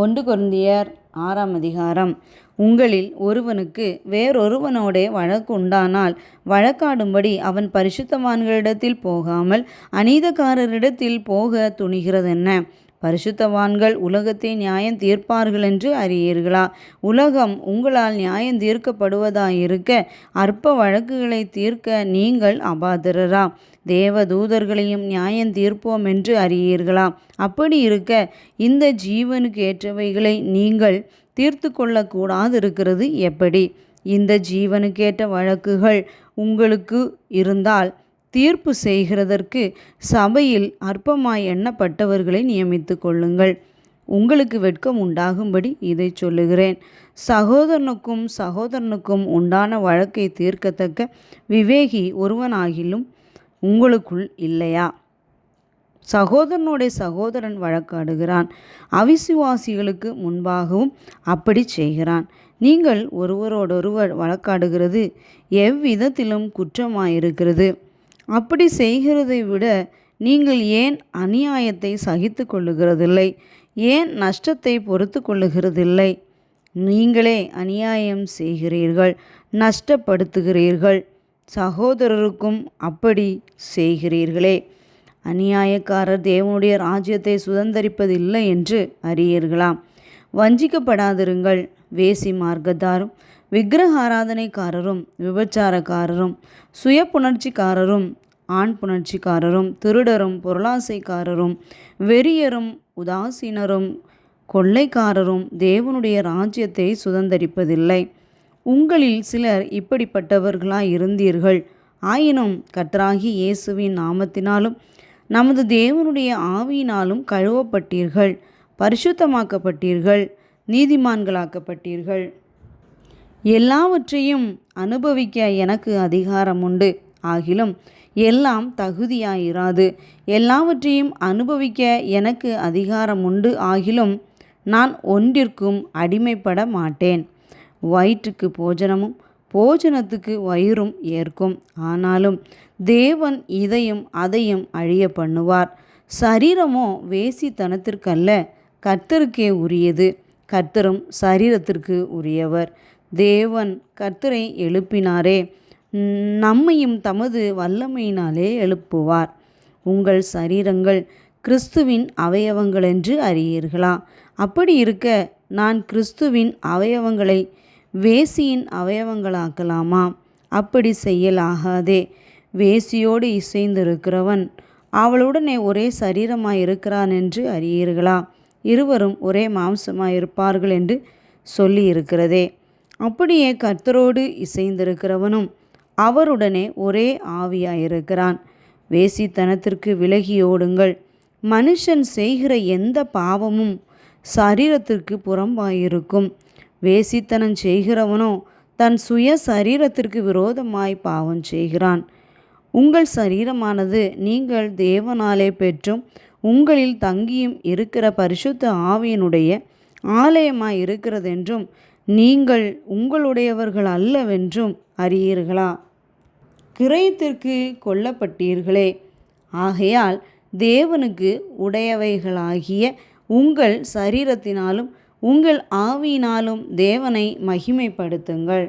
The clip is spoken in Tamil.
1 கொரிந்தியர் 6ஆம் அதிகாரம். உங்களில் ஒருவனுக்கு வேறொருவனோடே வழக்கு உண்டானால் வழக்காடும்படி அவன் பரிசுத்தவான்களிடத்தில் போகாமல் அநீதக்காரரிடத்தில் போக துணிகிறதென்ன? பரிசுத்தவான்கள் உலகத்தை நியாயம் தீர்ப்பார்கள் என்று அறியீர்களா? உலகம் உங்களால் நியாயம் தீர்க்கப்படுவதாயிருக்க அற்ப வழக்குகளை தீர்க்க நீங்கள் அபாத்திரரா? தேவ தூதர்களையும் நியாயம் தீர்ப்போம் என்று அறியீர்களா? அப்படி இருக்க இந்த ஜீவனுக்கு ஏற்றவைகளை நீங்கள் தீர்த்து கொள்ளக்கூடாதிருக்கிறது எப்படி? இந்த ஜீவனுக்கேற்ற வழக்குகள் உங்களுக்கு இருந்தால் தீர்ப்பு செய்கிறதற்கு சபையில் அற்பமாய் எண்ணப்பட்டவர்களை நியமித்து கொள்ளுங்கள். உங்களுக்கு வெட்கம் உண்டாகும்படி இதை சொல்லுகிறேன். சகோதரனுக்கும் உண்டான வழக்கை தீர்க்கத்தக்க விவேகி ஒருவனாகிலும் உங்களுக்குள் இல்லையா? சகோதரன் வழக்காடுகிறான், அவிசுவாசிகளுக்கு முன்பாகவும் அப்படி செய்கிறான். நீங்கள் ஒருவரோடொருவர் வழக்காடுகிறது எவ்விதத்திலும் குற்றமாயிருக்கிறது. அப்படி செய்கிறதை விட நீங்கள் ஏன் அநியாயத்தை சகித்து கொள்ளுகிறதில்லை? ஏன் நஷ்டத்தை பொறுத்து கொள்ளுகிறதில்லை? நீங்களே அநியாயம் செய்கிறீர்கள், நஷ்டப்படுத்துகிறீர்கள், சகோதரருக்கும் அப்படி செய்கிறீர்களே. அநியாயக்காரர் தேவனுடைய ராஜ்யத்தை சுதந்தரிப்பதில்லை என்று அறியீர்களாம். வஞ்சிக்கப்படாதிருங்கள். வேசி மார்க்கத்தாரும் விக்கிரக ஆராதனைக்காரரும் விபச்சாரக்காரரும் சுய புணர்ச்சிக்காரரும் ஆண் புணர்ச்சிக்காரரும் திருடரும் பொருளாசைக்காரரும் வெறியரும் உதாசீனரும் கொள்ளைக்காரரும் தேவனுடைய ராஜ்யத்தை சுதந்தரிப்பதில்லை. உங்களில் சிலர் இப்படிப்பட்டவர்களாய் இருந்தீர்கள். ஆயினும் கர்த்தராகிய இயேசுவின் நாமத்தினாலும் நமது தேவனுடைய ஆவியினாலும் கழுவப்பட்டீர்கள், பரிசுத்தமாக்கப்பட்டீர்கள், நீதிமான்களாக்கப்பட்டீர்கள். எல்லாவற்றையும் அனுபவிக்க எனக்கு அதிகாரம் உண்டு. ஆகிலும் எல்லாம் தகுதியாயிராது. எல்லாவற்றையும் அனுபவிக்க எனக்கு அதிகாரம் உண்டு. ஆகிலும் நான் ஒன்றிற்கும் அடிமைப்பட மாட்டேன். வயிற்றுக்கு போஜனமும் போஜனத்துக்கு வயிறும் ஏற்கும். ஆனாலும் தேவன் இதையும் அதையும் அழிய பண்ணுவார். சரீரமோ வேசித்தனத்திற்கல்ல, கர்த்தருக்கே உரியது. கர்த்தரும் சரீரத்திற்கு உரியவர். தேவன் கர்த்தரை எழுப்பினாரே, நம்மையும் தமது வல்லமையினாலே எழுப்புவார். உங்கள் சரீரங்கள் கிறிஸ்துவின் அவயவங்கள் என்று அறியீர்களா? அப்படி இருக்க நான் கிறிஸ்துவின் அவயவங்களை வேசியின் அவயவங்களாக்கலாமா? அப்படி செய்யலாகாதே. வேசியோடு இசைந்திருக்கிறவன் அவளுடனே ஒரே சரீரமாயிருக்கிறான் என்று அறியீர்களா? இருவரும் ஒரே மாம்சமாயிருப்பார்கள் என்று சொல்லியிருக்கிறதே. அப்படியே கர்த்தரோடு இசைந்திருக்கிறவனும் அவருடனே ஒரே ஆவியாயிருக்கிறான். வேசித்தனத்திற்கு விலகியோடுங்கள். மனுஷன் செய்கிற எந்த பாவமும் சரீரத்திற்கு புறம்பாயிருக்கும். வேசித்தனம் செய்கிறவனோ தன் சுய சரீரத்திற்கு விரோதமாய் பாவம் செய்கிறான். உங்கள் சரீரமானது நீங்கள் தேவனாலே பெற்றும் உங்களில் தங்கியும் இருக்கிற பரிசுத்த ஆவியினுடைய ஆலயமாய் இருக்கிறதென்றும் நீங்கள் உங்களுடையவர்கள் அல்லவென்றும் அறியீர்களா? கிரயத்திற்கு கொல்லப்பட்டீர்களே. ஆகையால் தேவனுக்கு உடையவைகளாகிய உங்கள் சரீரத்தினாலும் உங்கள் ஆவியினாலும் தேவனை மகிமைப்படுத்துங்கள்.